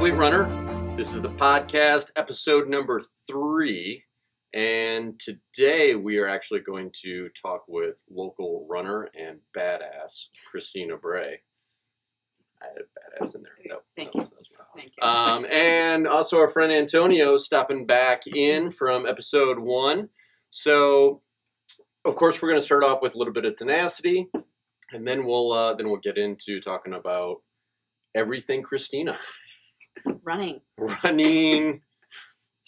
Athlete Runner. This is the podcast, episode number 3. And today we are actually going to talk with local runner and badass, Christina Bray. I had a badass in there. No, Thank no, you. Thank you. And also our friend Antonio stopping back in from episode 1. So, of course, we're going to start off with a little bit of tenacity, and then we'll get into talking about everything Christina. Running,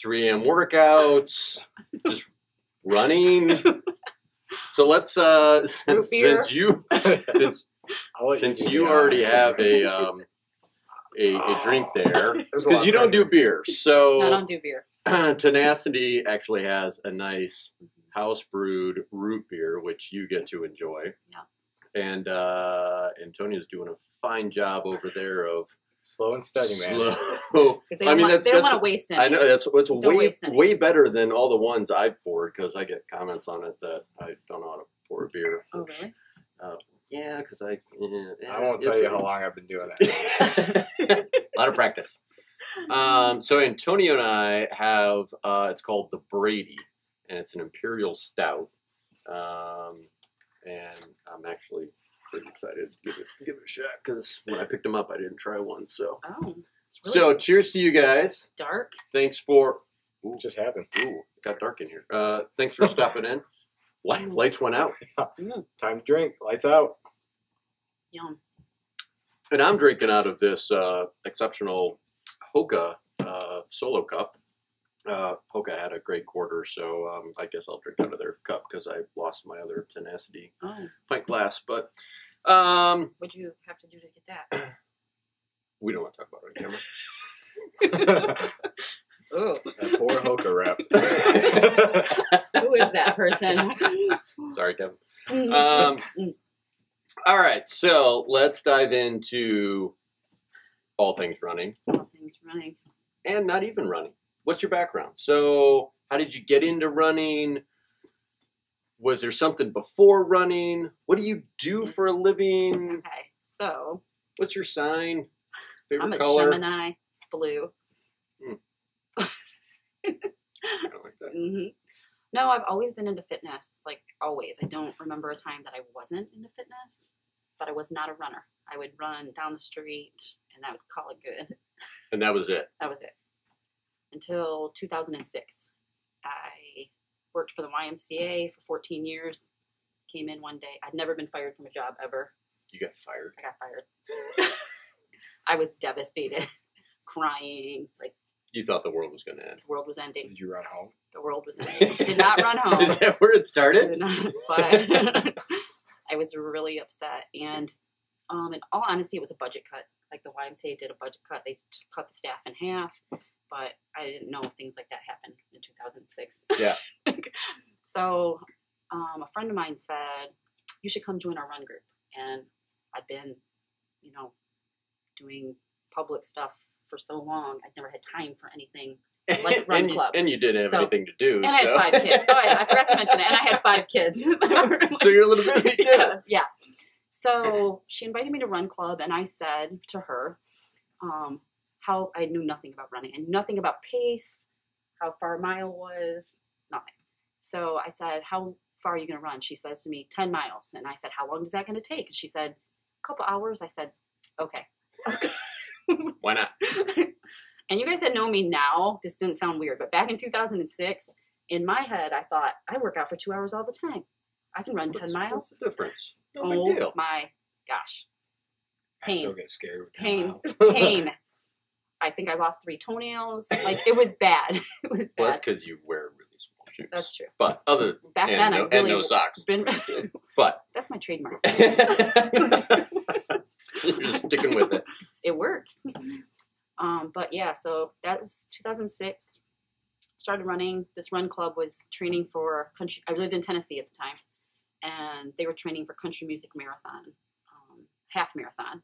3 a.m. workouts, just running. So let's since you already have a drink there, because you don't do beer. So I don't do beer. Tenacity actually has a nice house brewed root beer, which you get to enjoy. Yeah. And Antonio's doing a fine job over there of slow and steady, man. They don't want to waste any. I know that's way better than all the ones I've poured, because I get comments on it that I don't know how to pour a beer. Oh, really? Yeah, because I won't tell you how long I've been doing that. A lot of practice. So Antonio and I have it's called the Brady, and it's an imperial stout. And I'm actually pretty excited to give it a shot, because when I picked them up, I didn't try one. So, it's really so cheers to you guys. Dark. Thanks for. It just happened. Ooh, it got dark in here. Thanks for stopping in. Lights went out. Time to drink. Lights out. Yum. And I'm drinking out of this exceptional Hoka solo cup. Hoka had a great quarter, so I guess I'll drink out of their cup, because I lost my other tenacity pint glass. But what'd you have to do to get that? We don't want to talk about it on camera. Oh, that poor Hoka rep. Who is that person? Sorry, Kevin. All right, so let's dive into all things running. All things running. And not even running. What's your background? So how did you get into running? Was there something before running? What do you do for a living? Okay, so. What's your sign? Favorite I'm a color? Gemini, blue. I don't like that. Mm-hmm. No, I've always been into fitness, like always. I don't remember a time that I wasn't into fitness, but I was not a runner. I would run down the street, and I would call it good. And that was it? That was it. Until 2006. I worked for the YMCA for 14 years. Came in one day. I'd never been fired from a job ever. You got fired? I got fired. I was devastated, crying. Like, you thought the world was going to end. The world was ending. Did you run home? The world was ending. Did not run home. Is that where it started? But I was really upset. And in all honesty, it was a budget cut. Like, the YMCA did a budget cut. They cut the staff in half. But I didn't know things like that happened in 2006. Yeah. So a friend of mine said, you should come join our run group. And I'd been, doing public stuff for so long. I'd never had time for anything like run club. And you didn't have anything to do. And I had 5 kids. Oh, I forgot to mention it. And I had 5 kids. So you're a little busy too. Yeah. So she invited me to run club, and I said to her, how I knew nothing about running. I knew nothing about pace, how far a mile was, nothing. So I said, how far are you going to run? She says to me, 10 miles. And I said, how long is that going to take? And she said, a couple hours. I said, okay. Why not? And you guys that know me now, this didn't sound weird, but back in 2006, in my head, I thought, I work out for 2 hours all the time. I can run 10 miles. What's the difference? No big deal. My gosh. Pain. I still get scared with 10 miles. Pain. I think I lost 3 toenails. Like, it was bad. It was bad. Well, that's because you wear really small shoes. That's true. But back then, I really and no socks. But that's my trademark. You're sticking with it. It works. But yeah, so that was 2006. Started running. This run club was training for country. I lived in Tennessee at the time, and they were training for country music marathon, half marathon.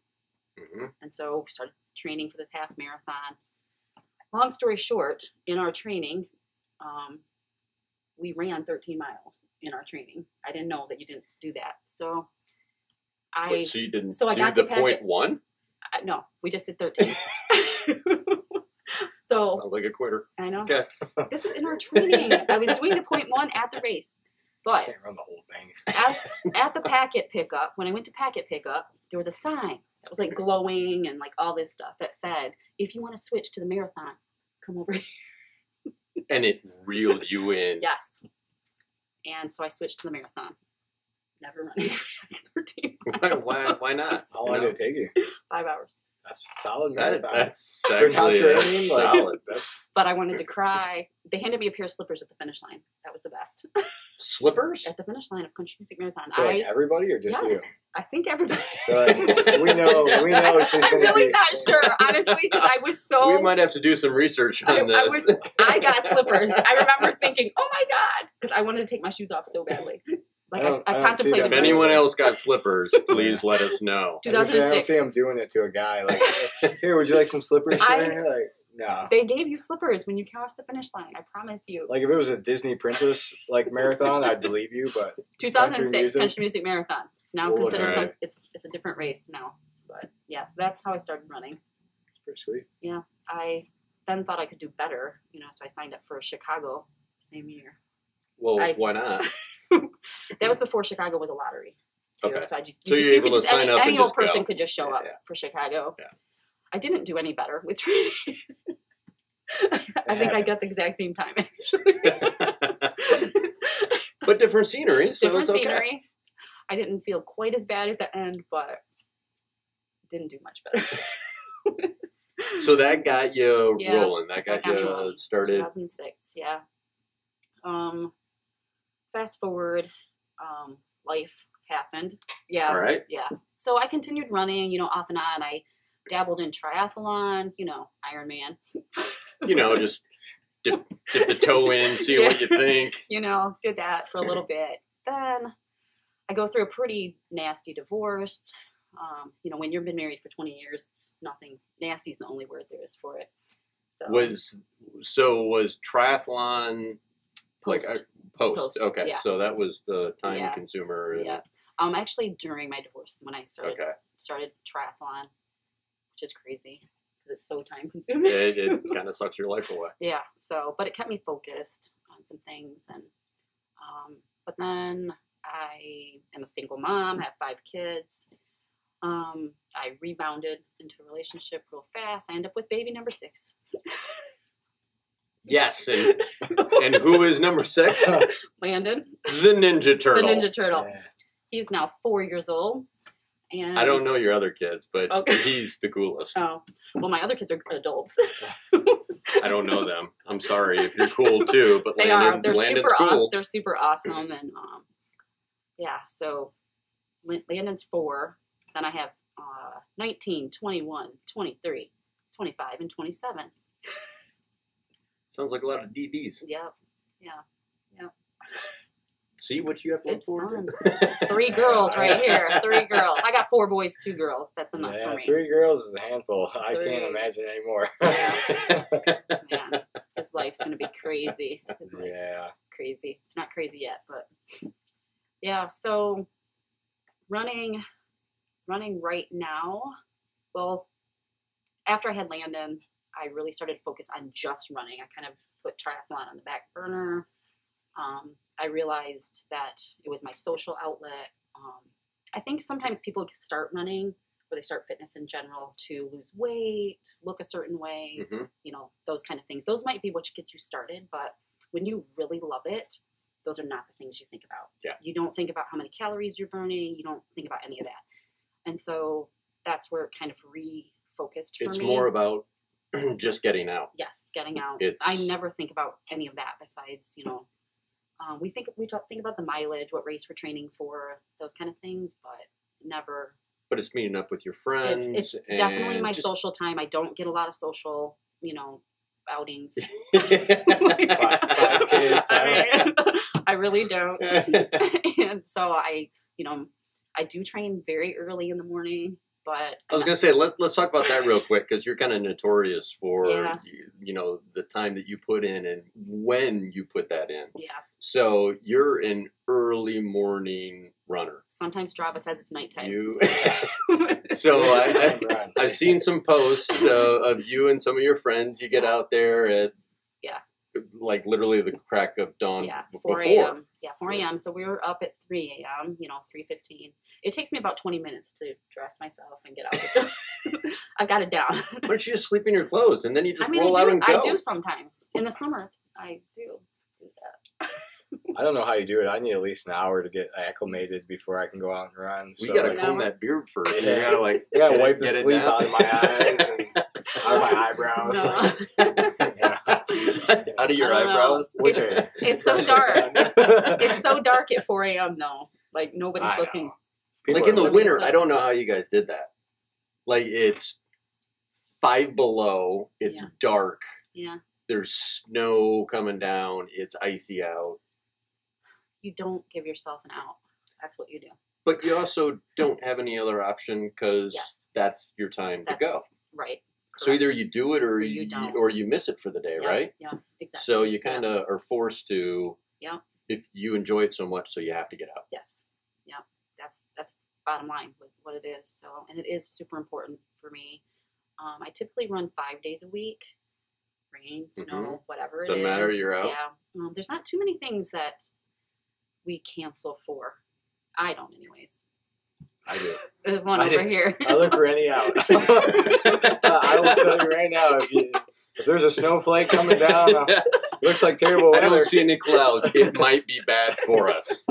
Mm-hmm. And so we started training for this half marathon. Long story short, in our training, we ran 13 miles in our training. I didn't know that you didn't do that. So Wait, so you didn't I do got the to .1? No, we just did 13. So Sounds like a quitter. I know. Okay. This was in our training. I was doing the 0.1 at the race. But Can't run the whole thing. at the packet pickup, when I went to packet pickup, there was a sign that was like glowing and like all this stuff that said, if you want to switch to the marathon, come over here. And it reeled you in. Yes. And so I switched to the marathon. Never running 13 Why not? How long did it take you? 5 hours. That's solid. That's For not actually training, like, solid. That's But I wanted to cry. They handed me a pair of slippers at the finish line. That was the best. Slippers? At the finish line of Country Music Marathon. to like everybody or just yes, you? I think everybody. They're like, we know she's I'm gonna really be. not sure, honestly, because I was so. We might have to do some research on this. I got slippers. I remember thinking, oh my God, because I wanted to take my shoes off so badly. Like I I don't see contemplated. If that. anyone else got slippers, please let us know. I don't 2006. see him doing it to a guy. Like, here, would you like some slippers? Sir? Like, no. They gave you slippers when you crossed the finish line. I promise you. Like if it was a Disney princess like marathon, I'd believe you. But 2006 Country Music Marathon. It's now Well, considered alright. it's a different race now. But yeah, so that's how I started running. it's pretty sweet. Yeah, I then thought I could do better, so I signed up for Chicago same year. Well, I- why not? That was before Chicago was a lottery. Too, Okay. So I just So you're able could to just, sign up any and old just go. person could just show up Yeah. for Chicago. Yeah. I didn't do any better with training. I think I got the exact same time actually. But different scenery, so Different it's okay. scenery. I didn't feel quite as bad at the end, but didn't do much better. So that got you Yeah, rolling. That got me you rolling. started. 2006, yeah. Fast forward, life happened. Yeah. All right. Yeah. So I continued running, off and on. I dabbled in triathlon, Ironman. Just dip the toe in, see what you think. Did that for a little bit. Then I go through a pretty nasty divorce. When you've been married for 20 years, it's nothing. Nasty is the only word there is for it. So, Was triathlon post. like post? Post, Okay, yeah. so that was the time Yeah. consumer. And, Yeah. Actually during my divorce is when I started triathlon, which is crazy because it's so time consuming. it kind of sucks your life away. Yeah. So, but it kept me focused on some things, and but then I am a single mom, have 5 kids. I rebounded into a relationship real fast. I end up with baby number 6. Yes, and who is number 6? Landon, The Ninja Turtle. the Ninja Turtle. Yeah. He's now 4 years old. And I don't know your other kids, but Okay. he's the coolest. Oh, well, my other kids are adults. I don't know them. I'm sorry if you're cool too, but They are. Landon's Super awesome. cool. They're super awesome, and yeah. So Landon's 4. Then I have 19, 21, 23, 25, and 27. Sounds like a lot of DDs. Yep. Yeah. See what you have to look It's forward fun. to. 3 girls right here. 3 girls. I got 4 boys, 2 girls. That's enough for me. 3 girls is a handful. I 3. can't imagine anymore. Man, his life's gonna be crazy. His life's Yeah. crazy. It's not crazy yet, but yeah. So running right now. Well, after I had Landon, I really started to focus on just running. I kind of put triathlon on the back burner. I realized that it was my social outlet. I think sometimes people start running or they start fitness in general to lose weight, look a certain way, Mhm. Those kind of things. Those might be what gets you started, but when you really love it, those are not the things you think about. Yeah. You don't think about how many calories you're burning. You don't think about any of that. And so that's where it kind of refocused for It's me. more about just getting out. Yes, getting out. It's- I never think about any of that besides, we think about the mileage, what race we're training for, those kind of things, but never. But it's meeting up with your friends. It's and definitely my just- social time. I don't get a lot of social, outings. 5 kids. I really don't. And so I do train very early in the morning, but I was going to say, let's talk about that real quick, because you're kind of notorious for, Yeah. the time that you put in and when you put that in. yeah, So you're an early morning runner. Sometimes Strava says it's nighttime. So I've seen some posts of you and some of your friends. You get out there at like literally the crack of dawn. Yeah, 4 before. a.m. Yeah, 4 a.m. So we were up at 3 a.m., 3:15. It takes me about 20 minutes to dress myself and get out. I've got it down. Why don't you just sleep in your clothes and then you just roll out and go? I do sometimes. In the summer, I do that. I don't know how you do it. I need at least an hour to get acclimated before I can go out and run. You gotta comb that beard first. Yeah. You gotta like wipe the sleep out of my eyes and out of my eyebrows. No. Out of your eyebrows? It's so dark. It's so dark at 4 a.m. though. Like nobody's looking. Like in the winter, I don't know how you guys did that. Like it's 5 below. It's dark. Yeah. There's snow coming down. It's icy out. You don't give yourself an out. That's what you do. But you also don't have any other option because that's your time to go. Right. Correct. So either you do it or you don't. Or you miss it for the day, right? Yeah, exactly. So you kind of are forced to. Yeah. If you enjoy it so much, so you have to get out. Yes. Yeah. That's bottom line with what it is. So, and it is super important for me. I typically run 5 days a week. Rain, snow, whatever it Doesn't is. matter, you're out. Yeah. There's not too many things that we cancel for. I don't, anyways. I do. There's one over here. I look for any out. I will tell you right now, if there's a snowflake coming down, it looks like terrible weather. I don't see any clouds. It might be bad for us.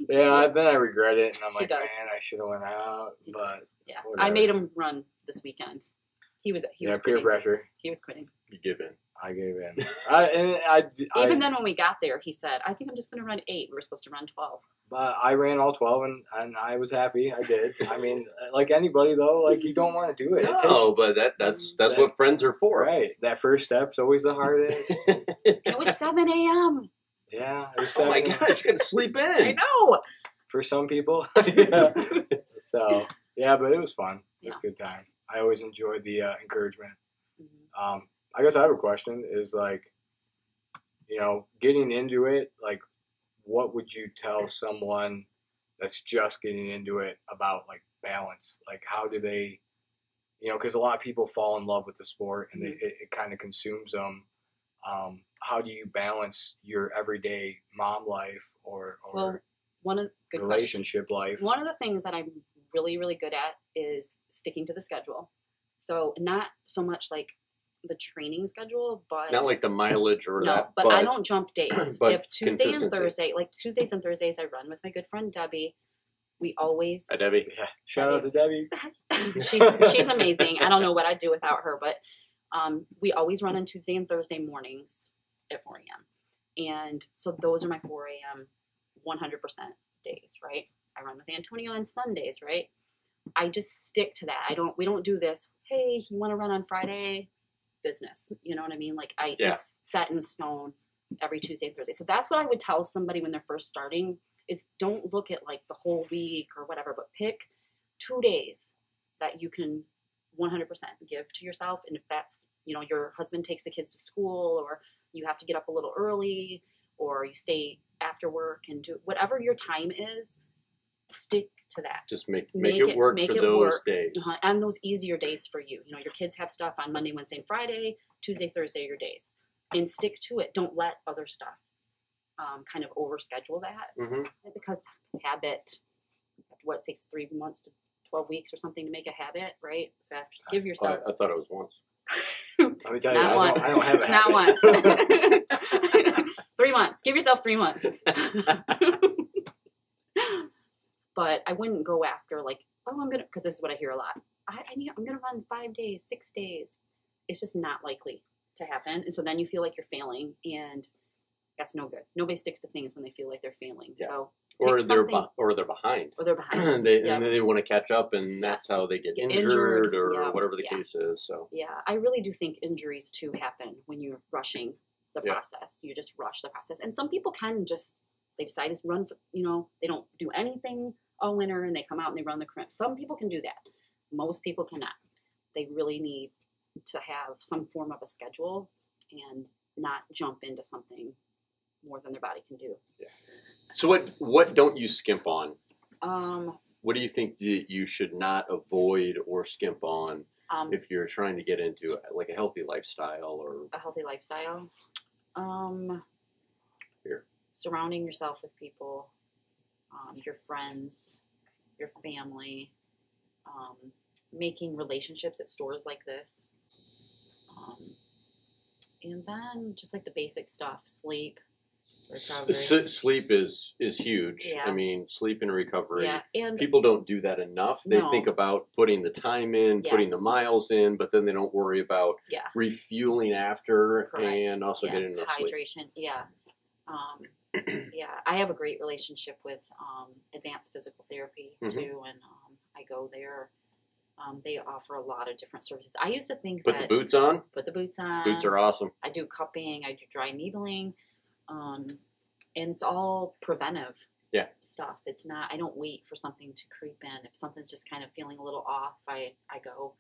Yeah, then I regret it, and I'm like, man, I should have went out. But yeah, whatever. I made him run this weekend. He was peer quitting. pressure. He was quitting. You give in. I gave in. Even then, when we got there, he said, "I think I'm just going to run 8." We were supposed to run 12. But I ran all 12, and I was happy. I did. I mean, like anybody though, like you don't want to do it. No, but that's what friends are for. Right. That first step's always the hardest. It was 7 a.m. Yeah, it was 7. Oh my gosh, you got to sleep in. I know. For some people. Yeah. So yeah, but it was fun. It was a good time. I always enjoyed the encouragement. Mm-hmm. I guess I have a question. Is like, getting into it, like, what would you tell someone that's just getting into it about like balance? Like, how do they, because a lot of people fall in love with the sport and it kind of consumes them. How do you balance your everyday mom life or relationship life? One of the things that I'm really, really good at is sticking to the schedule. So not so much like the training schedule, but not like the mileage or that. But I don't jump days. But if Tuesday and Thursday, like Tuesdays and Thursdays, I run with my good friend Debbie. We always. Hi, Debbie. Yeah. Shout out to Debbie. She's amazing. I don't know what I'd do without her, but we always run on Tuesday and Thursday mornings at 4 a.m. And so those are my 4 a.m. 100% days, right? I run with Antonio on Sundays, right? I just stick to that. We don't do this. Hey, you want to run on Friday? Business. You know what I mean? Like it's set in stone every Tuesday and Thursday. So that's what I would tell somebody when they're first starting is don't look at like the whole week or whatever, but pick 2 days that you can 100% give to yourself. And if that's, your husband takes the kids to school or you have to get up a little early or you stay after work and do whatever your time is, stick to that. Just make it work for those days. And those easier days for you. Your kids have stuff on Monday, Wednesday, and Friday. Tuesday, Thursday are your days. And stick to it. Don't let other stuff kind of overschedule that. Mm-hmm. Because habit, it takes 3 months to 12 weeks or something to make a habit, right? So you have to give yourself. I thought it was once. Let me tell you, I don't have it's not once. 3 months. Give yourself 3 months. But I wouldn't go after like, because this is what I hear a lot. I'm going to run 5 days, 6 days. It's just not likely to happen. And so then you feel like you're failing and that's no good. Nobody sticks to things when they feel like they're failing. Yeah. So or they're behind. Or they're behind. And then they want to catch up and that's how they get injured or whatever the case is. So yeah, I really do think injuries too happen when you're rushing the process. You just rush the process. And some people they decide to run, they don't do anything all winter and they come out and they run the crimp. Some people can do that. Most people cannot. They really need to have some form of a schedule and not jump into something more than their body can do. So what don't you skimp on? Um, What do you think that you should not avoid or skimp on if you're trying to get into like a healthy lifestyle or a healthy lifestyle. Here. Surrounding yourself with people, your friends, your family, making relationships at stores like this. And then just like the basic stuff, sleep, recovery. Sleep is huge. Yeah. I mean, sleep and recovery. Yeah, and People don't do that enough. They No. think about putting the time in, putting the Yes. miles in, but then they don't worry about yeah, refueling after correct. and also Yeah, getting enough sleep. hydration. Yeah. Yeah, I have a great relationship with advanced physical therapy Mhm. too, and I go there. They offer a lot of different services. I used to think Put that the boots on. put the boots on. Boots are awesome. I do cupping. I do dry needling, and it's all preventive. Yeah. Stuff. It's not. I don't wait for something to creep in. If something's just kind of feeling a little off, I go.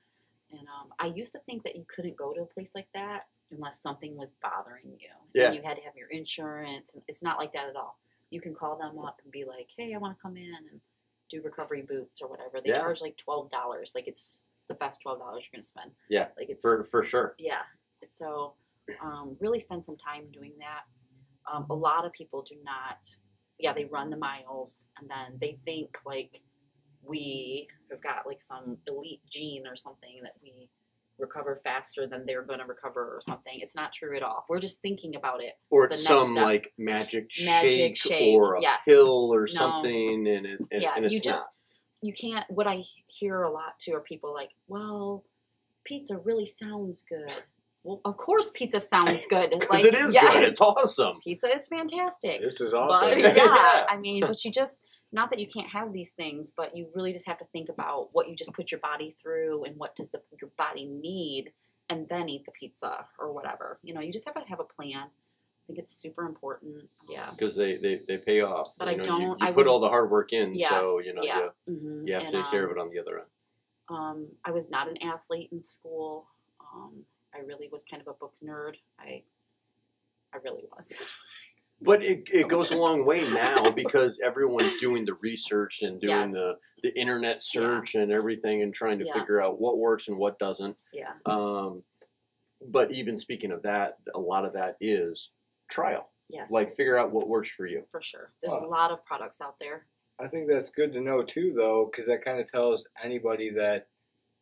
And I used to think that you couldn't go to a place like that unless something was bothering you. Yeah. And you had to have your insurance. And it's not like that at all. You can call them up and be like, hey, I want to come in and do recovery boots or whatever. They Yeah. charge like $12. Like it's the best $12 you're going to spend. Yeah. Like it's For sure. yeah. So really spend some time doing that. A lot of people do not. Yeah, they run the miles and then they think like we have got like some elite gene or something that we recover faster than they're going to recover or something. It's not true at all. We're just thinking about it. Or The it's next some step. like magic Magic shake, or a yes. pill or No. something, and it's you just not. you can't. What I hear a lot too are people like, well, pizza really sounds good. Well, of course pizza sounds good. Because it is good. It's awesome. Pizza is fantastic. This is awesome. But, Yeah. yeah, I mean, but you just, not that you can't have these things, but you really just have to think about what you just put your body through and what does your body need, and then eat the pizza or whatever. You know, you just have to have a plan. I think it's super important. Yeah. Because they pay off. But you I know, don't- You I put was- all the hard work in, Yes, so you know yeah. you have to take care of it on the other end. I was not an athlete in school. I really was kind of a book nerd. I really was. But it goes a long way now because everyone's doing the research and doing Yes. the internet search and everything and trying to Yeah. figure out what works and what doesn't. Yeah. But even speaking of that, a lot of that is trial. Yes. Like figure out what works for you. for sure. There's Wow. a lot of products out there. I think that's good to know too, though, because that kind of tells anybody that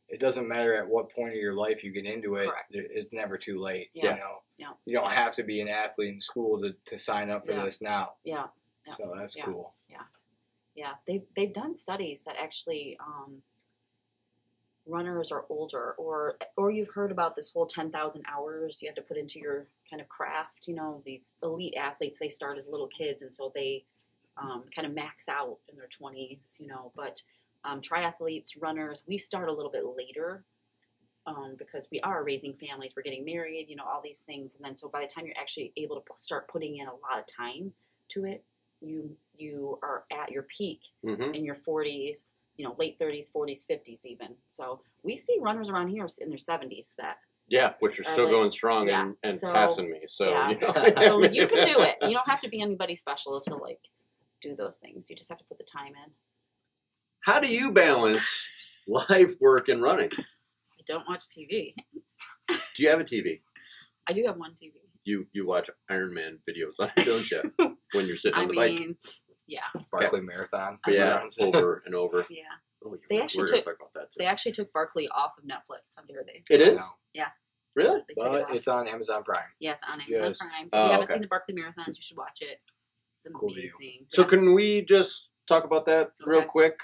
it doesn't matter at what point of your life you get into it. Correct. It's never too late. Yeah. You know, Yeah. you don't have to be an athlete in school to sign up for Yeah. this now. Yeah. Yeah. So that's Yeah. cool. Yeah, they've done studies that actually runners are older, or you've heard about this whole 10,000 hours you have to put into your kind of craft. You know, these elite athletes, they start as little kids, and so they kind of max out in their 20s. You know, but triathletes, runners, we start a little bit later because we are raising families, we're getting married, you know, all these things, and then so by the time you're actually able to start putting in a lot of time to it, you are at your peak Mm-hmm. in your 40s, you know, late 30s, 40s, 50s even. So we see runners around here in their 70s that, Yeah, which are still like- going strong yeah, and so- passing me. So, yeah. you know. So you can do it. You don't have to be anybody special to like do those things. You just have to put the time in. How do you balance life, work, and running? I don't watch TV. Do you have a TV? I do have one TV. You watch Iron Man videos on it, don't you? When you're sitting I on the bike. mean, yeah, Barkley Marathon. Yeah, runs. over and over. yeah. Oh, They we're actually gonna took- talk about that too. They actually took Barkley off of Netflix. How dare they? It is? No. Really? They took it But off. it's on Amazon Prime. Yeah, it's on Amazon Just- Prime. If Oh, you haven't okay. seen the Barkley Marathons, you should watch it. It's Cool deal. amazing. So Yeah. can we just talk about that real Okay. quick?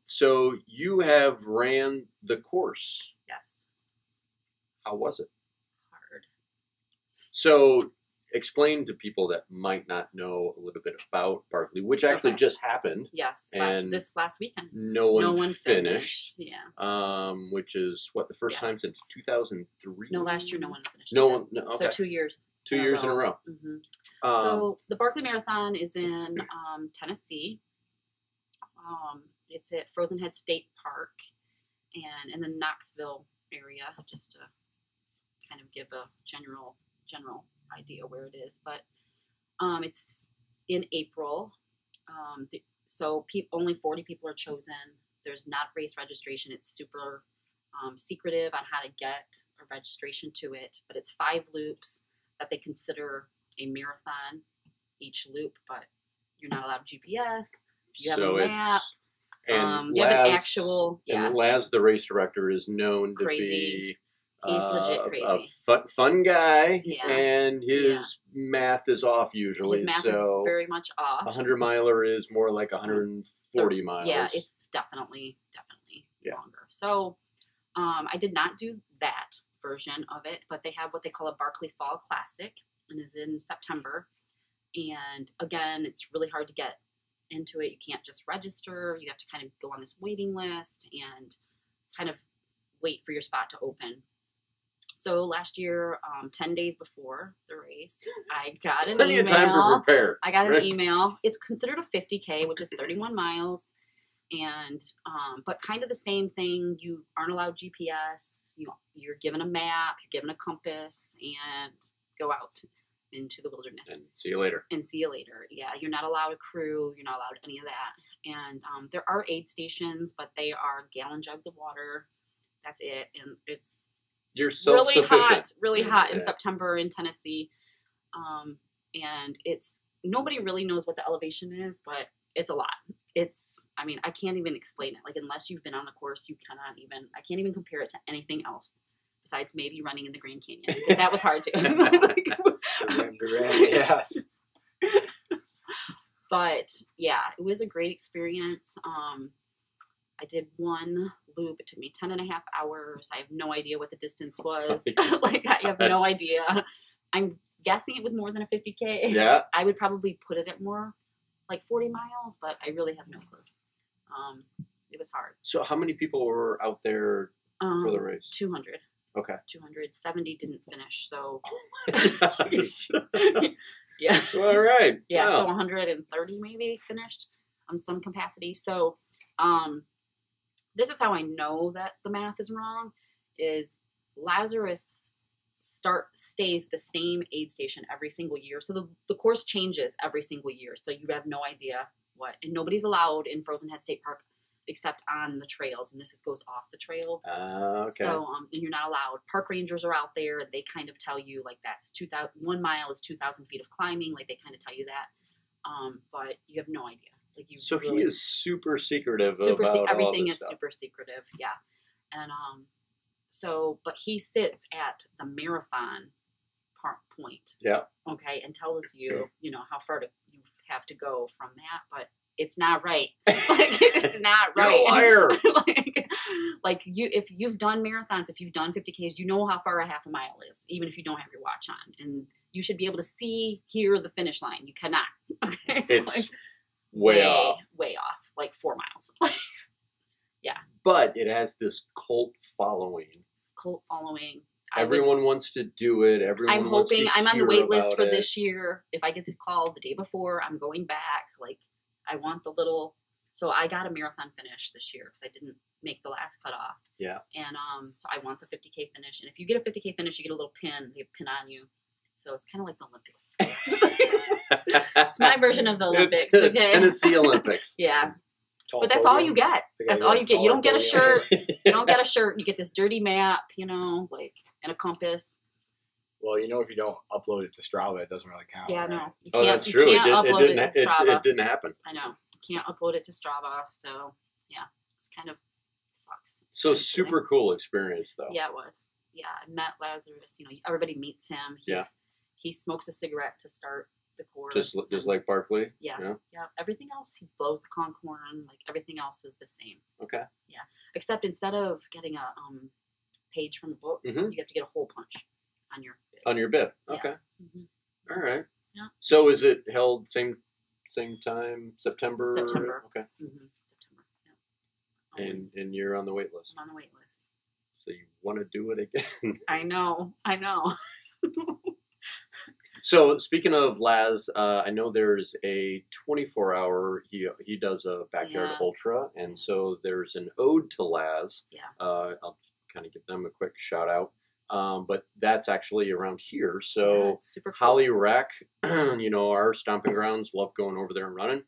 So you have ran the course. Yes. How was it? Hard. So explain to people that might not know a little bit about Barkley, which actually Okay. just happened. Yes. And this last weekend. No one, No one finished. Yeah. Which is what, the first Yeah. time since 2003? No, last year no one finished. No either. one. No, So okay. 2 years. 2 years in a row. hmm Um, So the Barkley Marathon is in Tennessee. It's at Frozen Head State Park and in the Knoxville area, just to kind of give a general idea where it is. But It's in April. So only 40 people are chosen. There's not race registration. It's super secretive on how to get a registration to it. But it's 5 loops that they consider a marathon each loop. But you're not allowed GPS. You have a map. And you have an actual. Yeah. And Laz, the race director, is known to be. He's legit crazy. A fun guy, Yeah. and his math is off usually. His math so is very much off. 100-miler is more like 140 miles. Yeah, it's definitely longer. So I did not do that version of it, but they have what they call a Barkley Fall Classic, and is in September. And again, it's really hard to get into it. You can't just register. You have to kind of go on this waiting list and kind of wait for your spot to open. So last year, 10 days before the race, I got an Plenty email. of time to prepare. I got an email. It's considered a 50K, which is 31 miles. And, but kind of the same thing. You aren't allowed GPS. You're given a map, you're given a compass, and go out into the wilderness. And see you later. Yeah, you're not allowed a crew. You're not allowed any of that. And there are aid stations, but they are gallon jugs of water. That's it. And it's You're self-sufficient. really hot in September in Tennessee. And nobody really knows what the elevation is, but it's a lot. I can't even explain it. Like, unless you've been on the course, I can't even compare it to anything else besides maybe running in the Grand Canyon. That was hard too. Yes. But yeah, it was a great experience. I did one loop. It took me 10 and a half hours. I have no idea what the distance was. I have no idea. I'm guessing it was more than a 50K. Yeah. I would probably put it at more like 40 miles, but I really have no clue. It was hard. So how many people were out there for the race? 200. Okay. 270 didn't finish, so. Oh Yeah. All right. Yeah, wow. so 130 maybe finished on some capacity. So, this is how I know that the math is wrong, is Lazarus stays the same aid station every single year. So the course changes every single year. So you have no idea and nobody's allowed in Frozen Head State Park except on the trails. And this goes off the trail. Okay. So, and you're not allowed. Park rangers are out there. They kind of tell you like 1 mile is 2,000 feet of climbing. Like they kind of tell you that. But you have no idea. Like so he is super secretive about everything all this is stuff. super secretive. Yeah. And, but he sits at the marathon point. Yeah. Okay. And tells you, how far you have to go from that, but it's not right. It's not right. You're a liar. If you've done marathons, if you've done 50Ks, you know how far a half a mile is, even if you don't have your watch on, and you should be able to hear the finish line. You cannot. Okay. It's way off. Way off. Like 4 miles. Yeah. But it has this cult following. Everyone wants to do it. I'm hoping I'm on the wait list for this year. If I get this call the day before, I'm going back. I want so I got a marathon finish this year because I didn't make the last cutoff. Yeah. And so I want the 50K finish. And if you get a 50K finish, you get a little pin. They pin on you. So it's kind of like the Olympics. It's my version of the Olympics. It's okay? Tennessee Olympics. Yeah. Tall But that's all podium. you get. That's all you get. You don't get a shirt. You don't get a shirt. You get this dirty map, and a compass. Well, if you don't upload it to Strava, it doesn't really count. Yeah, right? no. You That's true. You can't upload it to Strava. It didn't happen. I know. You can't upload it to Strava. So, yeah. It's kind of sucks. So super cool experience, though. Yeah, it was. Yeah, I met Lazarus. Everybody meets him. He smokes a cigarette to start the course. Just like Barkley? Yeah. Everything else, he blows the conch horn. Like, everything else is the same. Okay. Yeah. Except instead of getting a page from the book, you have to get a hole punch on your bib. On your bib. Yeah. Okay. Mm-hmm. All right. Yeah. So is it held same time, September? September. Okay. Mm-hmm. September. Yeah. And you're on the wait list. I'm on the wait list. So you want to do it again? I know. So speaking of Laz, I know there's a 24-hour. He does a backyard ultra, and so there's an ode to Laz. Yeah. I'll kind of give them a quick shout out. but that's actually around here. Yeah, So it's super cool. Holly Rec, our stomping grounds, love going over there and running.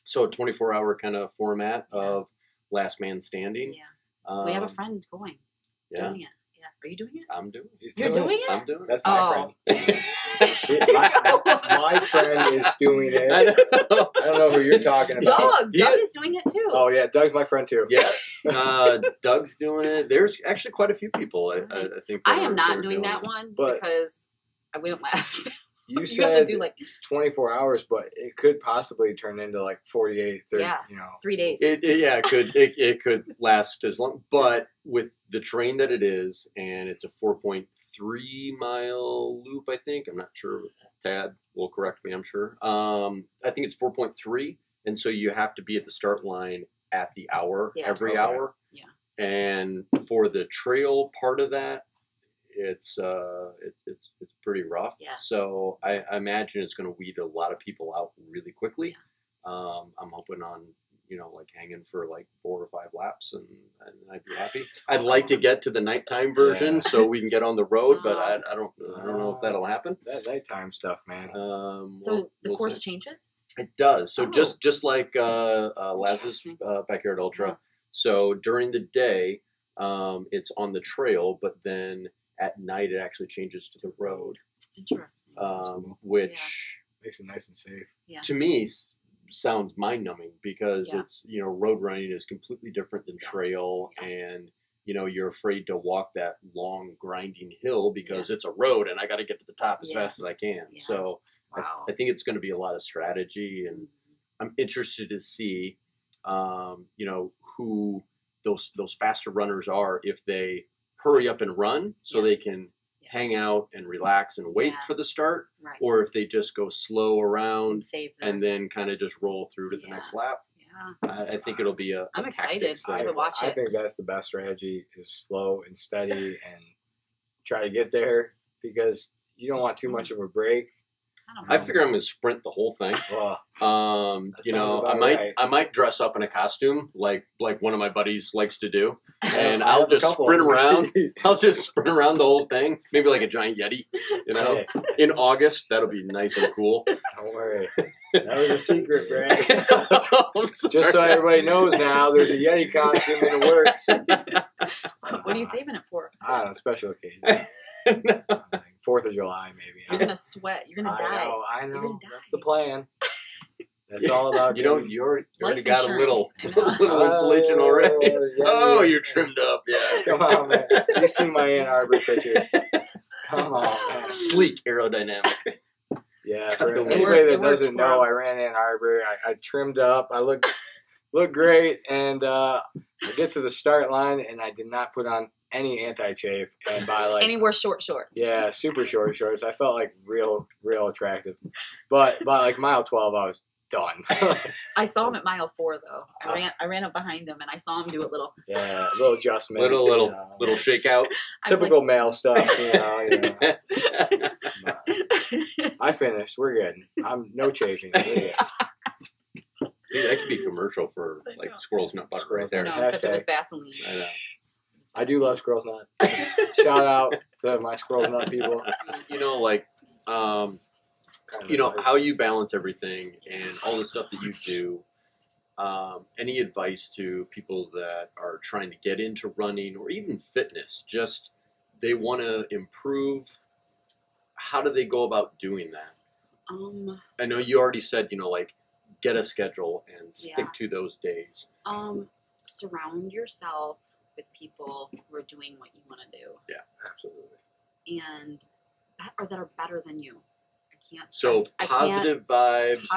So a 24-hour kind of format of last man standing. Yeah. We have a friend going. Doing it. Yeah. Are you doing it? I'm doing it. You're doing it? I'm doing it. That's my friend. my friend is doing it. I don't know who you're talking about. Doug is doing it too. Oh yeah, Doug's my friend too. Yeah, Doug's doing it. There's actually quite a few people. I think. I am not doing that one because I wouldn't last. You said do like 24 hours, but it could possibly turn into like 48, 30, 3 days. It could last as long, but with the terrain that it is, and it's a 4.3-mile loop, I think. I'm not sure. Tad will correct me, I'm sure. I think it's 4.3, and so you have to be at the start line at the hour, every hour. Yeah. And for the trail part of that, it's pretty rough. Yeah. So I imagine it's going to weed a lot of people out really quickly. Yeah. I'm hoping on like hanging for like 4 or 5 laps, and I'd be happy. I'd like to get to the nighttime version so we can get on the road, but I don't know if that'll happen. That nighttime stuff, man. So the course changes? It does. So just like Laz's Backyard Ultra. So during the day, it's on the trail, but then at night it actually changes to the road. Interesting. Which makes it nice and safe. Yeah. To me sounds mind-numbing because it's road running is completely different than trail, and you're afraid to walk that long grinding hill because it's a road and I got to get to the top as fast as I can. Yeah. So I think it's going to be a lot of strategy, and I'm interested to see who those faster runners are, if they hurry up and run so they can hang out and relax and wait for the start, or if they just go slow around and then kind of just roll through to the next lap. Yeah. I think it'll be I'm excited to watch it. I think that's the best strategy, is slow and steady and try to get there, because you don't want too much of a break. I figure I'm going to sprint the whole thing. I might dress up in a costume like one of my buddies likes to do, and I'll just sprint around. I'll just sprint around the whole thing, maybe like a giant Yeti. In August, that'll be nice and cool. Don't worry, that was a secret, Brad. Just so everybody knows now, there's a Yeti costume in the works. What are you saving it for? I don't know, special occasion. 4th of July, maybe. You're gonna sweat. You're gonna die. I know. That's the plan. That's all about you already got a little insulation already. Oh, you're trimmed up. Yeah. Come on, man. You see my Ann Arbor pictures. Come on, man. Sleek aerodynamic. Yeah. For anybody that doesn't know, I ran Ann Arbor. I trimmed up. I look great, and I get to the start line, and I did not put on any anti-chafe, and by any wore short shorts. Yeah, super short shorts. I felt like real attractive, but by like mile 12, I was done. I saw him at mile 4 though. I ran up behind him and I saw him do a little. Yeah, a little adjustment, little shakeout. Typical male stuff, I finished. We're good. I'm no chafing. Dude, that could be commercial for like Squirrels Nut Butter right there. No, because it was Vaseline. I know. I do love Squirrels Nut. Shout out to my Squirrels Nut people. How you balance everything and all the stuff that you do. Any advice to people that are trying to get into running or even fitness? Just they want to improve. How do they go about doing that? I know you already said, get a schedule and stick to those days. Surround yourself with people who are doing what you want to do. Yeah, absolutely. And that are better than you. So positive vibes,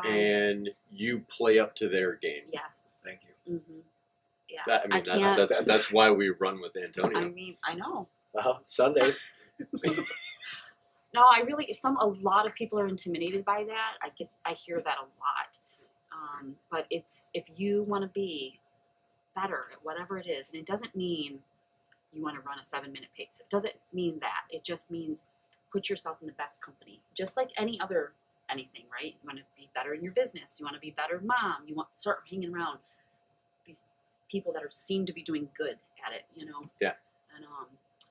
and you play up to their game. Yes. Thank you. Mm-hmm. Yeah. That's why we run with Antonio. I know. Well, Sundays. No, a lot of people are intimidated by that. I hear that a lot. But if you want to be better at whatever it is, and it doesn't mean you want to run a 7-minute pace. It doesn't mean that. It just means put yourself in the best company, just like anything, right? You want to be better in your business. You want to be better mom. You want to start hanging around these people that seem to be doing good at it, Yeah.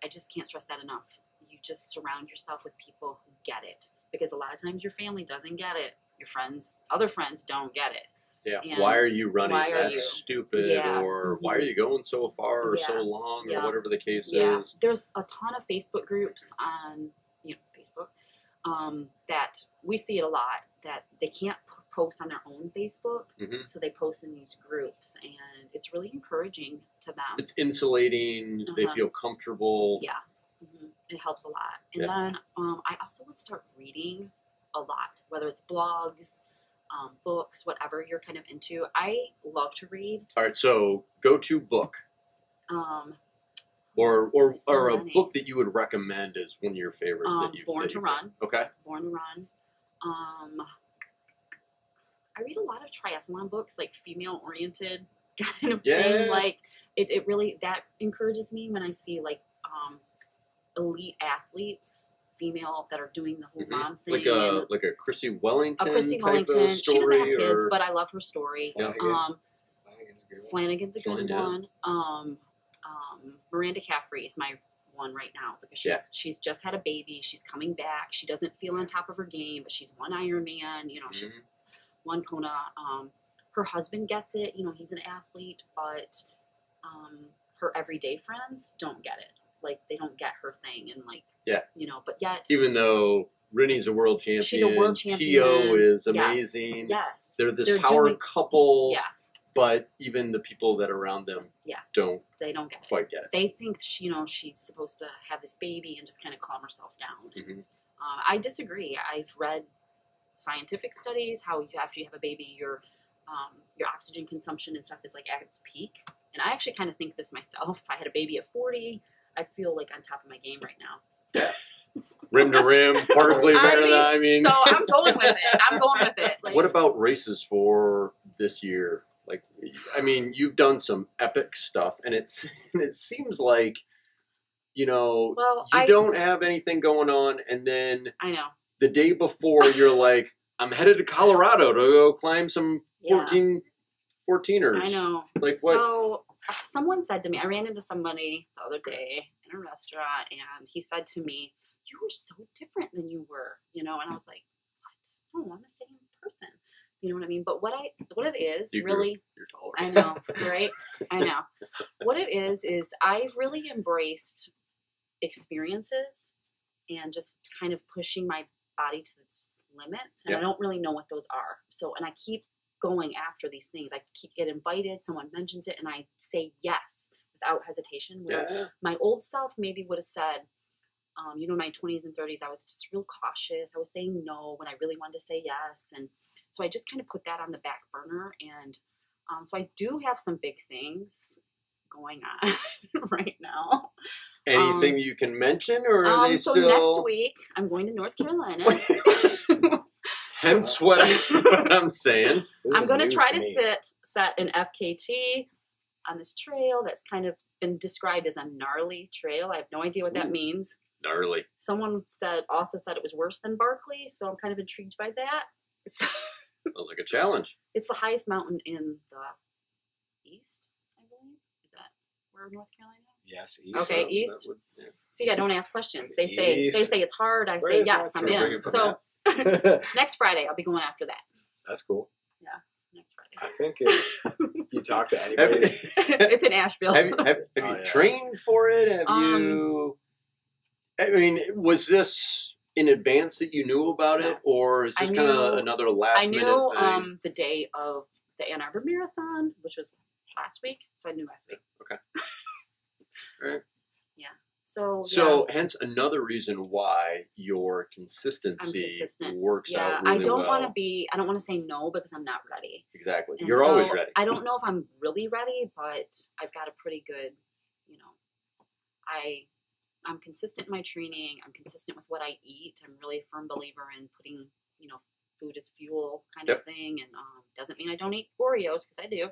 I just can't stress that enough. You just surround yourself with people who get it, because a lot of times your family doesn't get it. Your friends, other friends don't get it. Yeah. And why are you running? why are That's you? stupid. Yeah. Or why are you going so far or so Yeah. long Yeah. or whatever the case Yeah. is? There's a ton of Facebook groups on, Facebook, that we see it a lot, that they can't post on their own Facebook, Mhm. so they post in these groups, and it's really encouraging to them. It's insulating. They Uh-huh. feel comfortable. Yeah. It helps a lot. And Yeah. then I also would start reading a lot, whether it's blogs, books, whatever you're kind of into. I love to read. All right. So go-to book or So a many. book that you would recommend as one of your favorites that you Born to Run. Okay. Born to Run. I read a lot of triathlon books, like female-oriented kind of thing. Like it really, that encourages me when I see like elite athletes, female, that are doing the whole mom thing. Like a Chrissy Wellington. A Chrissy type Wellington. Of story, She doesn't have kids, or... but I love her story. Flanagan's a good one. Miranda Caffrey is my one right now, because she's just had a baby. She's coming back. She doesn't feel on top of her game, but she's won Ironman. She's won Kona. Her husband gets it. He's an athlete, but her everyday friends don't get it. Like, they don't get her thing, and but yet, even though Rennie's a world champion, she's a world champion. T.O. is amazing. Yes. They're this power couple. Yeah. But even the people that are around them don't get quite get it. They think she's supposed to have this baby and just kind of calm herself down. Mm-hmm. I disagree. I've read scientific studies how after you have a baby, your oxygen consumption and stuff is like at its peak. And I actually kind of think this myself. If I had a baby at 40, I feel like on top of my game right now. Yeah. Rim to rim, Barkley Marathon. So I'm going with it. Like, what about races for this year? Like, you've done some epic stuff, and it seems like, you don't have anything going on, and then I know the day before you're like, I'm headed to Colorado to go climb some 14ers. I know. Like, what? So someone said to me, I ran into somebody the other day in a restaurant, and he said to me, "You were so different than you were," and I was like, "What? No, I'm the same person." You know what I mean? But what it is, you're taller. I know, right? I know. What it is I've really embraced experiences and just kind of pushing my body to its limits, and I don't really know what those are. So, and I keep going after these things. I get invited, someone mentions it, and I say yes without hesitation. Where my old self maybe would have said, in my 20s and 30s, I was just real cautious. I was saying no when I really wanted to say yes. And so I just kind of put that on the back burner. And so I do have some big things going on right now. Anything you can mention, or are they still... So next week, I'm going to North Carolina. Hence what I'm saying. I'm going to try to set an FKT on this trail that's kind of been described as a gnarly trail. I have no idea what that means. Gnarly. Someone also said it was worse than Barkley, so I'm kind of intrigued by that. Sounds like a challenge. It's the highest mountain in the east, I believe. Is that where North Carolina is? Yes, east. Okay, east. See, I don't ask questions. They say it's hard. I say yes, I'm in. So next Friday, I'll be going after that. That's cool. Yeah, next Friday. I think if you talk to anybody, it's in Asheville. Have you trained for it? Have you? Was this in advance that you knew about it, or is this kind of another last minute thing? I knew the day of the Ann Arbor Marathon, which was last week, so I knew last week. Okay. All right. Yeah. So hence another reason why your consistency works out really I don't well. I don't want to say no because I'm not ready. Exactly. And You're always ready. I don't know if I'm really ready, but I've got a pretty good, I'm consistent in my training. I'm consistent with what I eat. I'm really a firm believer in putting, food as fuel kind of thing. And doesn't mean I don't eat Oreos, because I do.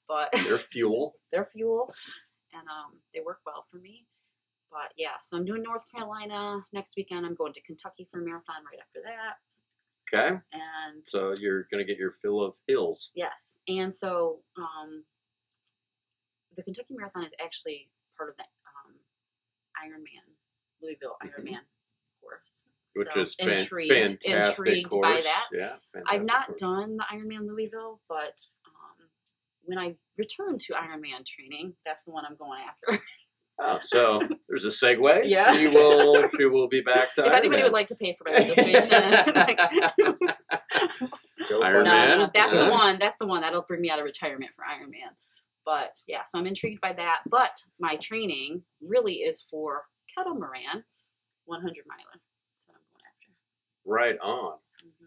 But they're fuel. They're fuel. And they work well for me. But yeah, so I'm doing North Carolina next weekend. I'm going to Kentucky for a marathon right after that. Okay. And so you're going to get your fill of hills. Yes. And so the Kentucky Marathon is actually part of that. Louisville Ironman course. Which So, is intrigued fantastic course. by that. Yeah, I've not course. done the Ironman Louisville, but when I return to Ironman training, that's the one I'm going after. Oh, so there's a segue. Yeah. She will be back to If Ironman. anybody would like to pay for my registration. Ironman. No. That's the one. That's the one. That'll bring me out of retirement for Ironman. But yeah, so I'm intrigued by that. But my training really is for catamaran, 100 miler. That's what I'm going after. Right on. Mm-hmm.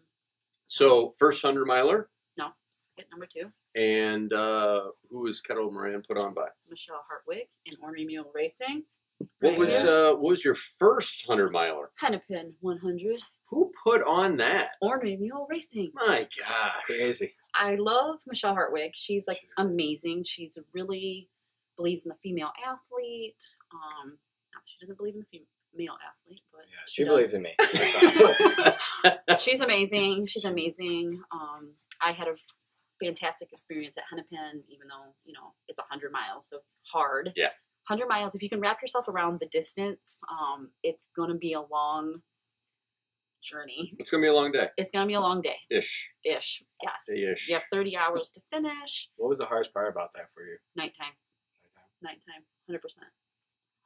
So first 100 miler. No, second, number 2. And who is Kettle Moran put on by? Michelle Hartwig in Ornery Mule Racing. What was your first 100 miler? Hennepin 100. Who put on that? Ornery Mule Racing. My gosh. Crazy. I love Michelle Hartwig. She's like amazing. She's really believes in the female athlete. She doesn't believe in the male athlete, but yeah, she believes in me. She's amazing. She's amazing. I had a fantastic experience at Hennepin, even though it's 100 miles, so it's hard. Yeah. 100 miles. If you can wrap yourself around the distance, it's going to be a long journey. It's going to be a long day. It's going to be a long day. Ish. Yes. Ish. You have 30 hours to finish. What was the hardest part about that for you? Nighttime. 100%.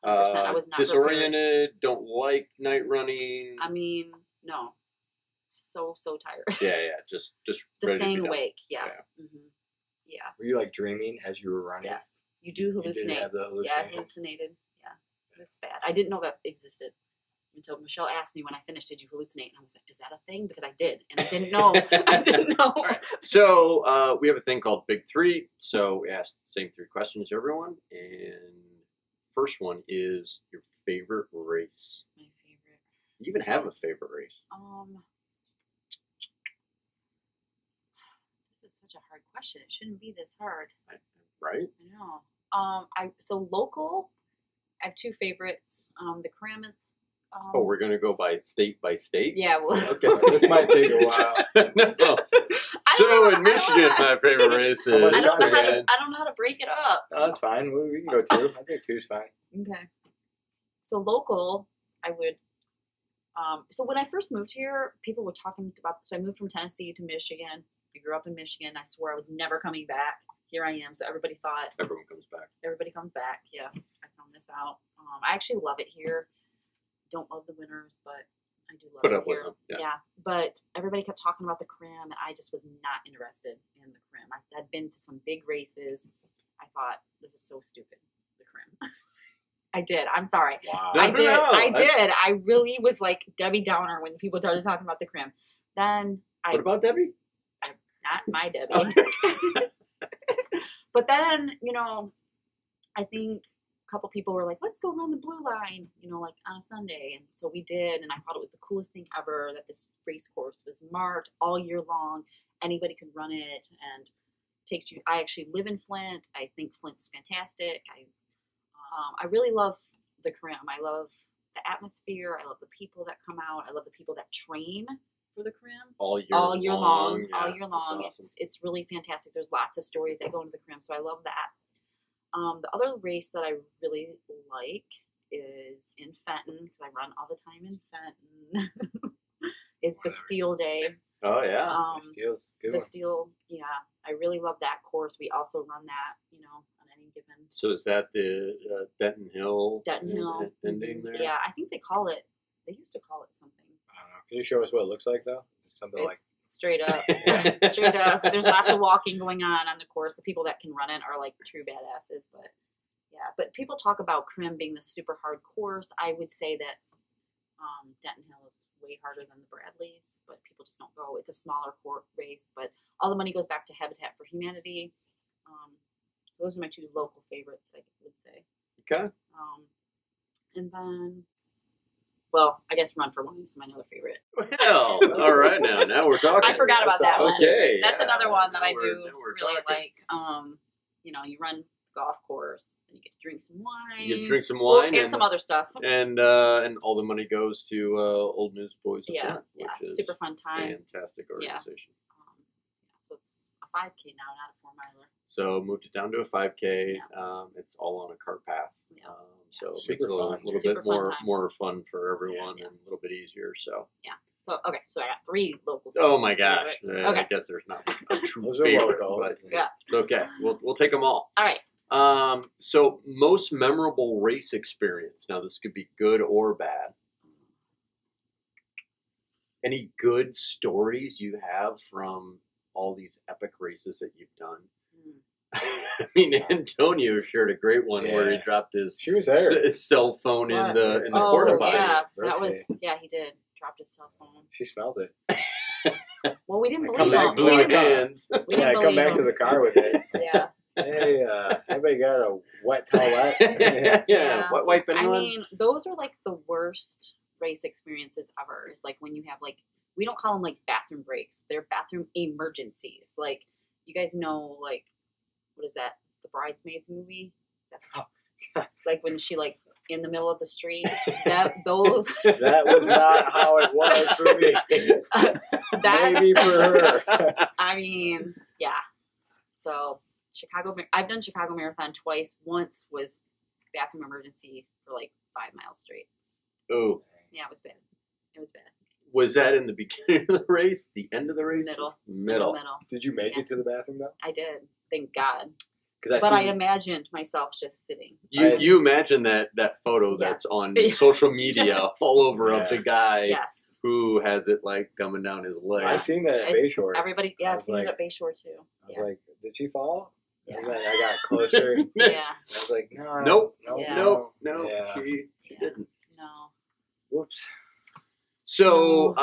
I was not disoriented, prepared. don't like night running. I mean, no. So tired. Yeah. Just The ready to staying be done. awake, yeah. Yeah. Mm-hmm. Yeah. Were you like dreaming as you were running? Yes. You do hallucinate. You did have the Yeah, I hallucinations? hallucinated. Yeah. It was bad. I didn't know that existed until Michelle asked me when I finished, did you hallucinate? And I was like, is that a thing? Because I did. And I didn't know. I didn't know. All right. So we have a thing called Big Three. So we ask the same 3 questions to everyone. And first one is your favorite race. My favorite. You even have a favorite race. This is such a hard question. It shouldn't be this hard. Right? I know. So local, I have 2 favorites. The Crim is. We're gonna go by state. Yeah. Well, Okay. This might take a while. No. So in Michigan, my favorite race is. I I don't Michigan. know how to break it up. No, that's fine. We can go 2. I think 2's fine. Okay. So local, I would. So when I first moved here, people were talking about. So I moved from Tennessee to Michigan. I grew up in Michigan. I swore I was never coming back. Here I am. So everybody thought. Everyone comes back. Everybody comes back. Yeah, I found this out. I actually love it here. Don't love the winters, but I do love Put it up with here. them. Yeah. Yeah, but everybody kept talking about the Crim, and I just was not interested in the Crim. I had been to some big races. I thought, this is so stupid, the Crim. I did. I'm sorry. Wow. I did. No. I did. I really was like Debbie Downer when people started talking about the Crim. Then What about Debbie? not my Debbie. But then, I think a couple people were like, let's go run the blue line, like on a Sunday. And so we did. And I thought it was the coolest thing ever that this race course was marked all year long. Anybody could run it and takes you. I actually live in Flint. I think Flint's fantastic. I really love the Crim. I love the atmosphere. I love the people that come out. I love the people that train for the Crim. All year long. Yeah, All year long. That's awesome. It's really fantastic. There's lots of stories that go into the Crim, so I love that. The other race that I really like is in Fenton, because I run all the time in Fenton, is Bastille Day. Oh, yeah. Steel's a good one. Bastille, yeah. I really love that course. We also run that, on any given. So is that the Denton Hill ending there? Yeah, I think they used to call it something. I don't know. Can you show us what it looks like, though? Something like. Straight up. Straight up. There's lots of walking going on the course. The people that can run it are like true badasses. But yeah, but people talk about Crim being the super hard course. I would say that Denton Hill is way harder than the Bradleys, but people just don't go. It's a smaller court race, but all the money goes back to Habitat for Humanity. So those are my 2 local favorites, I would say. Okay. And then, well, I guess Run for One is my other favorite. Well, all right now we're talking. I forgot about that one. Okay. That's another one that I do Now we're really talking. like. You run golf course, and you get to drink some wine. You drink some wine and some other stuff. And all the money goes to Old Newsboys of Yeah, Flint, yeah, which is super fun time. fantastic organization. So it's a a 5K now, not a 4-miler. So moved it down to a 5K. Yeah. It's all on a cart path. Yeah. So it Super makes it a little fun. bit Super fun time. more fun for everyone Yeah. and a little bit easier. So. So okay, so I got 3 local. Oh my gosh! favorites. I Okay. guess there's not like a true Those are favorite, local. but Yeah. it's okay. We'll take them all. All right. So most memorable race experience. Now this could be good or bad. Any good stories you have from all these epic races that you've done? I mean, Antonio shared a great one where he dropped his She was there. his cell phone in What? the Oh, porta potty. yeah, Birthday. that was he did. Dropped his cell phone. She smelled it. Well, we didn't I believe come back, him. blew We my didn't, hands. we Yeah, I didn't come believe back to him. the car with it. Yeah. Hey, everybody got a wet towelette? yeah. Yeah. What wipe I anyone? mean, those are like the worst race experiences ever. Is like when you have like, we don't call them like bathroom breaks. They're bathroom emergencies. Like, you guys know, like, what is that? The Bridesmaids movie? Like when she like in the middle of the street. Those. That was not how it was for me. That's, Maybe for her. I mean, yeah. So I've done Chicago Marathon twice. Once was bathroom emergency for like 5 miles straight. Oh, Yeah, it was bad. It was bad. was that in the beginning of the race? The end of the race? Middle. Middle. Did you make Yeah. it to the bathroom though? I did. Thank God. Because But I imagined myself just sitting. You imagine that photo Yes. that's on Yeah. social media Yes. all over of Yeah. the guy Yes. who has it like coming down his leg. I seen that at It's- Bayshore. Everybody, I I've was seen like- it at Bayshore too. I was Yeah. like, did she fall? Yeah. And then I got closer. And Yeah. I was like, no. Nope. Yeah. No, Yeah. she Yeah. didn't. No. Whoops. So,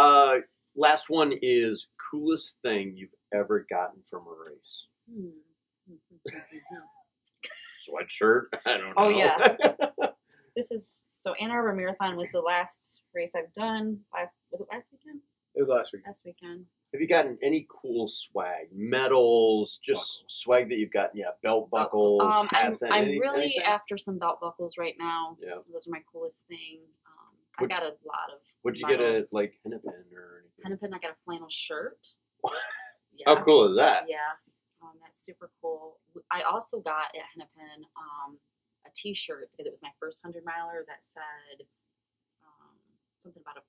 last one is coolest thing you've ever gotten from a race. Sweatshirt? I don't know. Oh, yeah. This is so Ann Arbor Marathon was the last race I've done. Was it last weekend? It was last week. Last weekend. Have you gotten any cool swag? Medals, just swag that you've gotten? Yeah, belt buckles, hats, I'm anything? really anything? after some belt buckles right now. Yeah. Those are my coolest thing. I Would- got a lot of. Would you get a medals. like Hennepin or anything? Hennepin? I got a flannel shirt. Yeah. How cool is that? Yeah, that's super cool. I also got at Hennepin a T-shirt because it was my first 100-miler that said something about a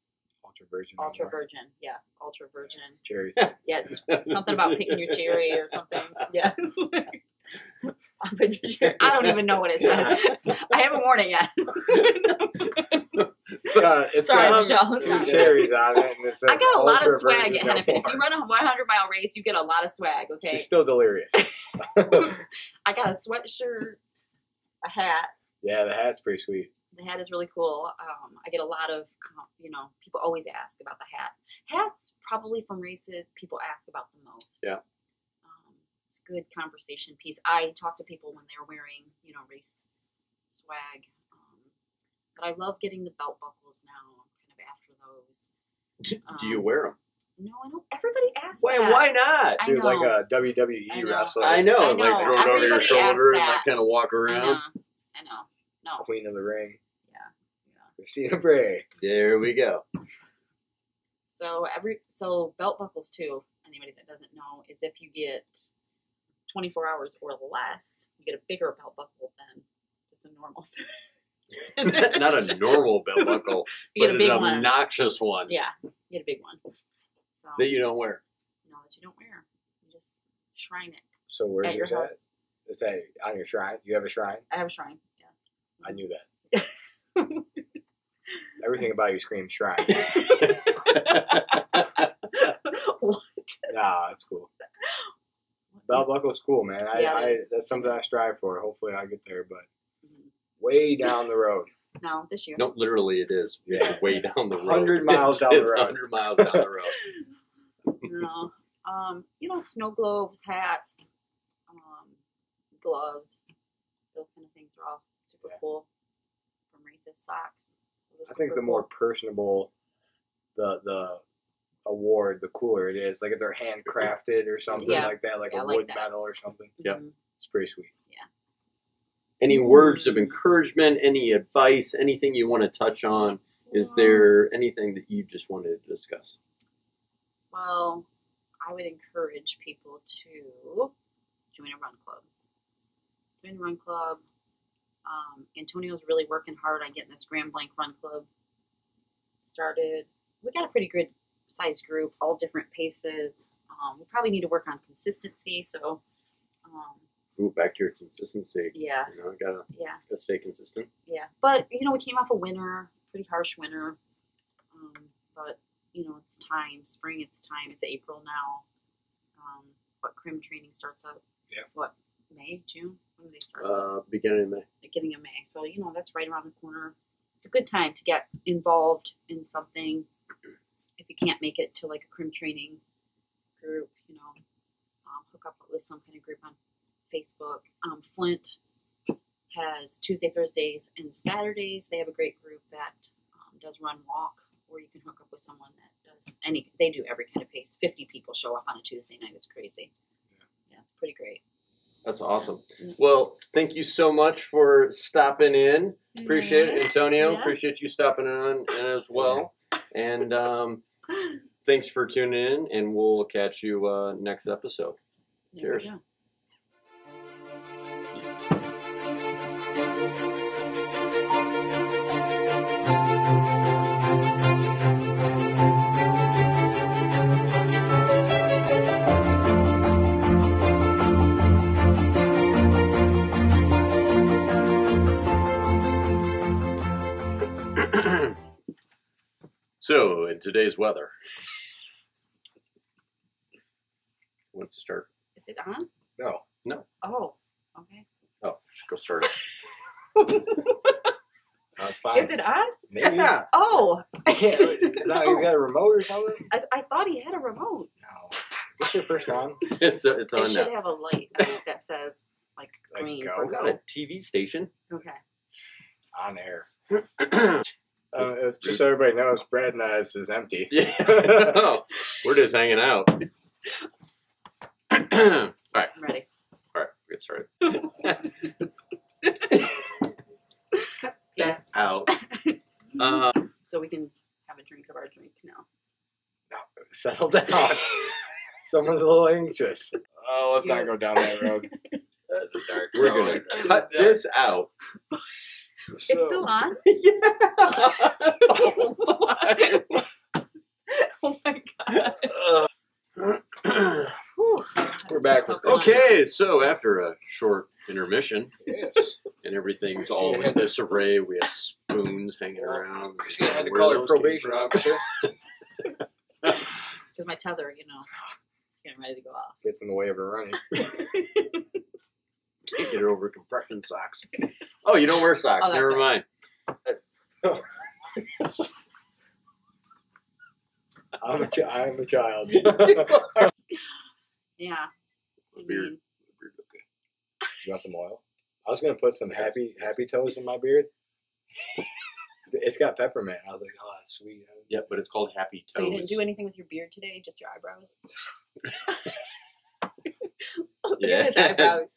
Ultra Virgin. ultra virgin. Yeah, ultra virgin. Cherry. Yeah, something about picking your cherry or something. Yeah. I'll pick your cherry. I don't even know what it says. I haven't worn it yet. It's Sorry, got Michelle. It's two not- cherries on it, and it says I got a lot of Ultra swag Virgin at no Hennepin. If more. you run a 100-mile race, you get a lot of swag. Okay. She's still delirious. I got a sweatshirt, a hat. Yeah, the hat's pretty sweet. The hat is really cool. I get a lot of, people always ask about the hat. Hats, probably from races, people ask about the most. Yeah. It's a good conversation piece. I talk to people when they're wearing, race swag. But I love getting the belt buckles now. I'm kind of after those. Do you wear them? No, I don't. Everybody asks Why? that. Why not? I Dude, know. like a WWE I know. wrestler. I know, I know. like throw it over your Everybody shoulder and asks like that. kind of walk I around. know. No. Queen of the Ring. Yeah. Christina Bray. There we go. So belt buckles too. Anybody that doesn't know is if you get 24 hours or less, you get a bigger belt buckle than just a normal. Not a normal belt buckle, You get but a big an one. obnoxious one Yeah, you get a big one. So that you don't wear. no, that you don't wear. You just shrine it So where's at your yours at? house. Is that on your shrine? You have a shrine? I have a shrine. Yeah. I knew that. Everything about you screams shrine. What? Nah, that's cool. Belt buckle's cool, man. Yeah, it is. That's something I strive for. Hopefully I get there, but Mhm. way down the road. No, this year. No, literally it is. Yeah. It's way down the road. 100 miles down the It's road. 100 miles down the road. No. Snow globes, hats, gloves, those kind of things are all super Yeah. cool. From races, socks. Those are I think super the more cool. personable the award, the cooler it is. Like if they're handcrafted or something Yeah. like that, like Yeah, a I like wood that. medal or something. Yeah. Mhm. It's pretty sweet. Any words of encouragement, any advice, anything you want to touch on? Is there anything that you just wanted to discuss? Well, I would encourage people to join a run club. Join the run club. Antonio's really working hard on getting this Grand Blanc Run Club started. We got a pretty good sized group, all different paces. We probably need to work on consistency. So, Ooh, back to your consistency. yeah, You know, gotta stay consistent. yeah. But we came off a winter, pretty harsh winter. But it's time. Spring, it's time. It's April now. But crim training starts up. Yeah. What, May, June? When do they start? Beginning of May. Beginning of May. So that's right around the corner. It's a good time to get involved in something. If you can't make it to like a crim training group, hook up with some kind of group on Facebook. Flint has Tuesday, Thursdays, and Saturdays. They have a great group that does run walk, or you can hook up with someone that does they do every kind of pace. 50 people show up on a Tuesday night. It's crazy. Yeah, it's pretty great. That's awesome. Well, thank you so much for stopping in. Appreciate it, Antonio. Yeah. Appreciate you stopping in as well. And thanks for tuning in, and we'll catch you next episode. There Cheers. we go. So, in today's weather, who wants to start? Is it on? No. Oh, okay. Oh, go start it. That's fine. Is it on? Maybe. Yeah. Oh, You can't. He's got a remote or something? I thought he had a remote. No. Is this your first time? It's It on should now. have a light on it that says like Like green go? for We've got go. a TV station. Okay. On air. It's just so everybody knows, Brad and I's is empty. Yeah. Oh, we're just hanging out. All right. I'm ready. All right. Get started. Cut that out. So we can have a drink of our drink now. Settle down. Someone's a little anxious. Oh, let's Yeah. not go down that road. That's a dark We're road. going to cut this out. It's still on? Yeah. Oh, Oh my god. Whew. We're back with Okay, so after a short intermission Yes. and everything's all in disarray, we have spoons hanging around. Christina had to Where call her those came probation from. officer. Because my tether, getting ready to go off. Gets in the way of her running. Can't get her over compression socks. Oh, you don't wear socks. Oh, that's Never right. mind. I'm a child. Yeah. I Beard. mean, You want some oil? I was gonna put some happy toes in my beard. It's got peppermint. I was like, oh, that's sweet. Yeah, but it's called Happy Toes. so you didn't do anything with your beard today? Just your eyebrows? Look at his eyebrows.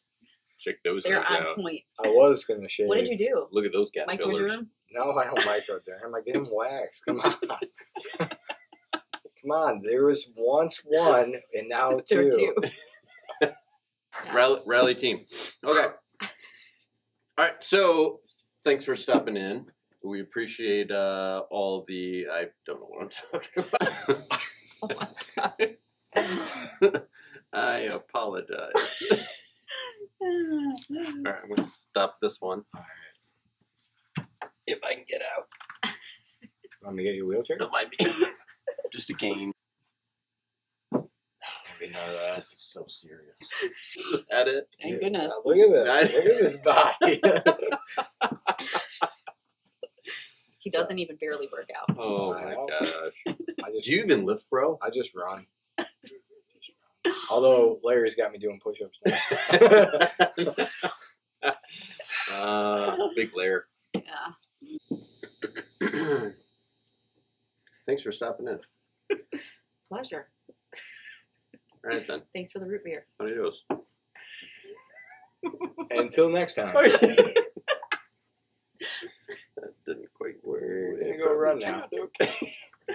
Check those They're things on out. point. I was gonna shave. What did you do? Look at those caterpillars. Microderm? No, I don't microderm. I get them waxed. Come on. Come on. There was once one, and now There were two. Rally team. Okay. All right. So thanks for stopping in. We appreciate all the. I don't know what I'm talking about. Oh my god. I apologize. All right, I'm gonna stop this one. If I can get out. Want me to get you a wheelchair? That might be just a cane. Maybe none of that. That's so serious. Is that it? Thank goodness. Look at this. Look at this body. He doesn't even barely work out. Oh my gosh. I Do you even lift, bro? I just run. Although Larry's got me doing push-ups now. Big Lair. Yeah. Thanks for stopping in. Pleasure. All right then. Thanks for the root beer. Adios. Until next time. That didn't quite work. We're gonna go run now. Okay.